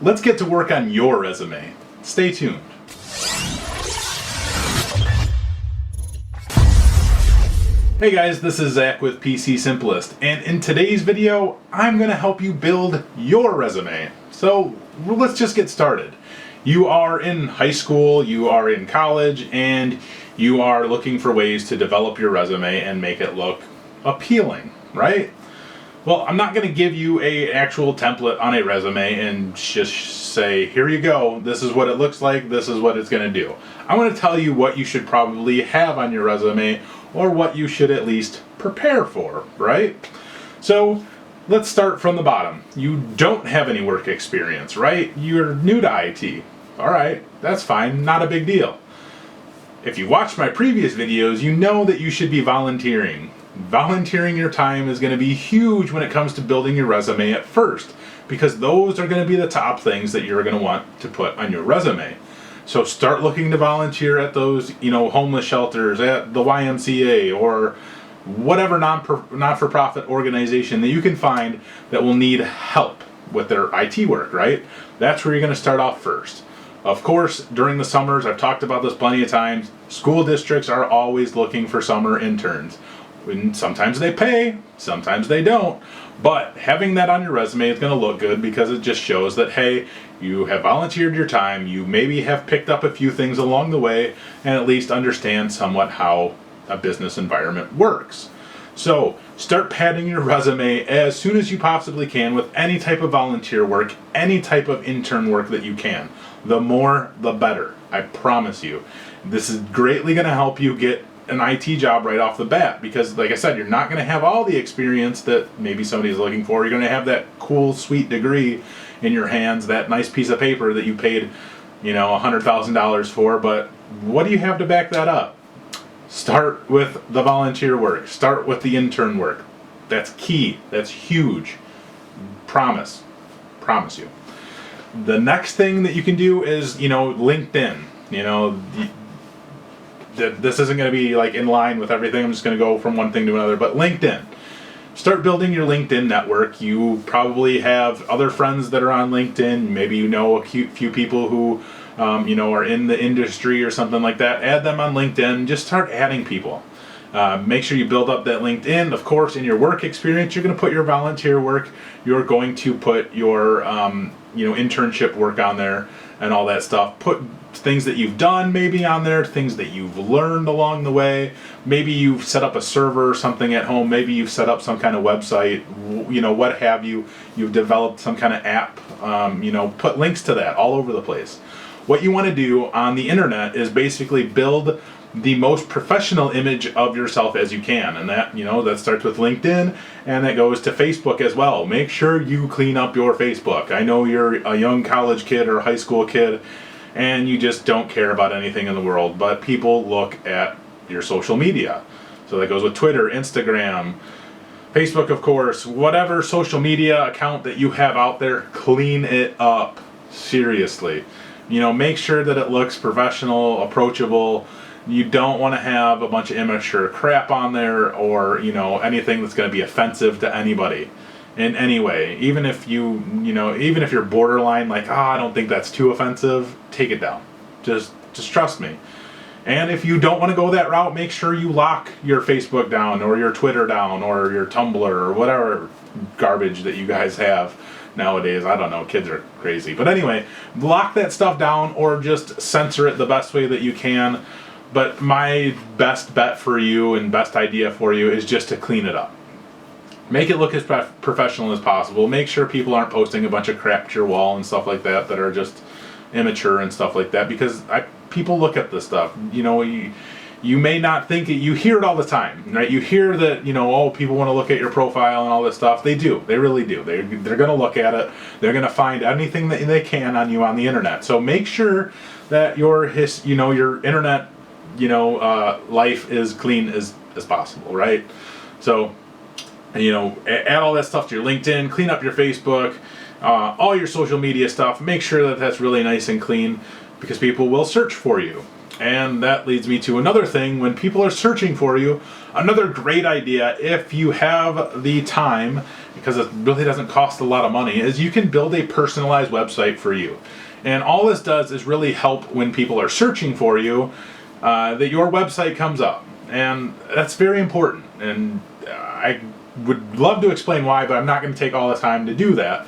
let's get to work on your resume. Stay tuned. Hey guys, this is Zach with PC Simplest, and in today's video, I'm going to help you build your resume. So let's just get started. You are in high school, you are in college, and you are looking for ways to develop your resume and make it look appealing, right? Well, I'm not going to give you an actual template on a resume and just say, here you go, this is what it looks like, this is what it's going to do. I want to tell you what you should probably have on your resume, or what you should at least prepare for, right? So let's start from the bottom. You don't have any work experience, right? You're new to IT. All right, that's fine, not a big deal. If you watched my previous videos, you know that you should be volunteering. Volunteering your time is going to be huge when it comes to building your resume at first, because those are going to be the top things that you're going to want to put on your resume. So start looking to volunteer at those, homeless shelters, at the YMCA, or whatever not-for-profit organization that you can find that will need help with their IT work, right? That's where you're going to start off first. Of course, during the summers, I've talked about this plenty of times, school districts are always looking for summer interns. And sometimes they pay, sometimes they don't. But having that on your resume is going to look good because it just shows that, hey, you have volunteered your time, you maybe have picked up a few things along the way, and at least understand somewhat how a business environment works. So start padding your resume as soon as you possibly can with any type of volunteer work, any type of intern work that you can. The more, the better. I promise you. This is greatly going to help you get an IT job right off the bat, because like I said, you're not going to have all the experience that maybe somebody's looking for. You're going to have that cool, sweet degree in your hands, that nice piece of paper that you paid, $100,000 for, but what do you have to back that up? Start with the volunteer work. Start with the intern work. That's key. That's huge. Promise you. The next thing that you can do is, LinkedIn. This isn't going to be like in line with everything. I'm just going to go from one thing to another. But LinkedIn. Start building your LinkedIn network. You probably have other friends that are on LinkedIn. Maybe you know a few people who, are in the industry or something like that. Add them on LinkedIn. Just start adding people. Make sure you build up that LinkedIn. Of course, in your work experience, you're going to put your volunteer work. You're going to put your, internship work on there and all that stuff. Put things that you've done maybe on there, things that you've learned along the way. Maybe you've set up a server or something at home. Maybe you've set up some kind of website, what have you. You've developed some kind of app. Put links to that all over the place. What you want to do on the internet is basically build the most professional image of yourself as you can, and that starts with LinkedIn, and that goes to Facebook as well. Make sure you clean up your Facebook. I know you're a young college kid or high school kid and you just don't care about anything in the world, but people look at your social media. So that goes with Twitter, Instagram, Facebook, of course. Whatever social media account that you have out there, clean it up. Seriously. Make sure that it looks professional, approachable. You don't want to have a bunch of immature crap on there, or anything that's going to be offensive to anybody in any way. Even if even if you're borderline like, I don't think that's too offensive, take it down. Just trust me. And if you don't want to go that route, make sure you lock your Facebook down, or your Twitter down, or your Tumblr, or whatever garbage that you guys have nowadays. I don't know, kids are crazy. But anyway, lock that stuff down, or just censor it the best way that you can. But my best bet for you and best idea for you is just to clean it up. Make it look as professional as possible. Make sure people aren't posting a bunch of crap to your wall and stuff like that are just immature and stuff like that, because people look at this stuff. You may not think it, you hear it all the time, right? You hear that, people want to look at your profile and all this stuff. They do. They really do. They're going to look at it. They're going to find anything that they can on you on the internet. So make sure that your internet, life is clean as possible, right? So, add all that stuff to your LinkedIn, clean up your Facebook, all your social media stuff. Make sure that that's really nice and clean, because people will search for you. And that leads me to another thing. When people are searching for you, another great idea, if you have the time because it really doesn't cost a lot of money, is you can build a personalized website for you. And all this does is really help when people are searching for you, that your website comes up. And that's very important. And I would love to explain why, but I'm not going to take all the time to do that.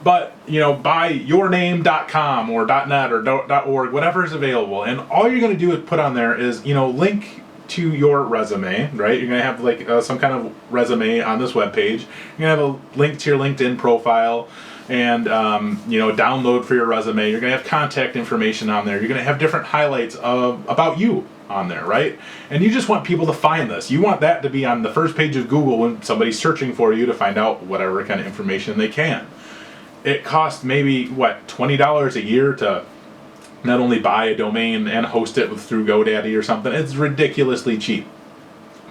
But, buy yourname.com or .net or .org, whatever is available. And all you're going to do is put on there is, link to your resume, right? You're going to have some kind of resume on this webpage. You're going to have a link to your LinkedIn profile and, download for your resume. You're going to have contact information on there. You're going to have different highlights about you on there, right? And you just want people to find this. You want that to be on the first page of Google when somebody's searching for you to find out whatever kind of information they can. It costs maybe, $20 a year to not only buy a domain and host it through GoDaddy or something. It's ridiculously cheap.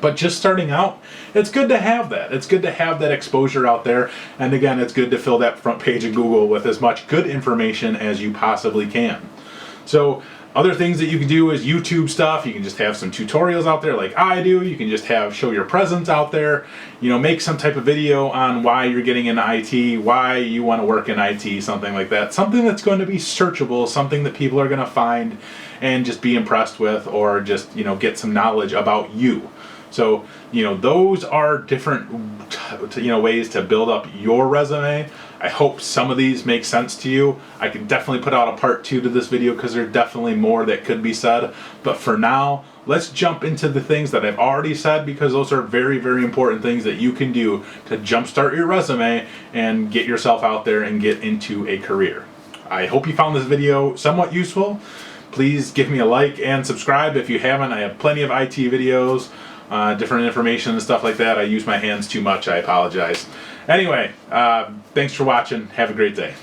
But just starting out, it's good to have that. It's good to have that exposure out there. And again, it's good to fill that front page of Google with as much good information as you possibly can. So other things that you can do is YouTube stuff. You can just have some tutorials out there like I do. You can just show your presence out there. Make some type of video on why you're getting into IT, why you want to work in IT, something like that. Something that's going to be searchable, something that people are going to find and just be impressed with, or just, get some knowledge about you. So, those are different, ways to build up your resume. I hope some of these make sense to you. I can definitely put out a part 2 to this video because there's definitely more that could be said. But for now, let's jump into the things that I've already said, because those are very, very important things that you can do to jumpstart your resume and get yourself out there and get into a career. I hope you found this video somewhat useful. Please give me a like and subscribe if you haven't. I have plenty of IT videos, different information and stuff like that. I use my hands too much. I apologize. Anyway, thanks for watching. Have a great day.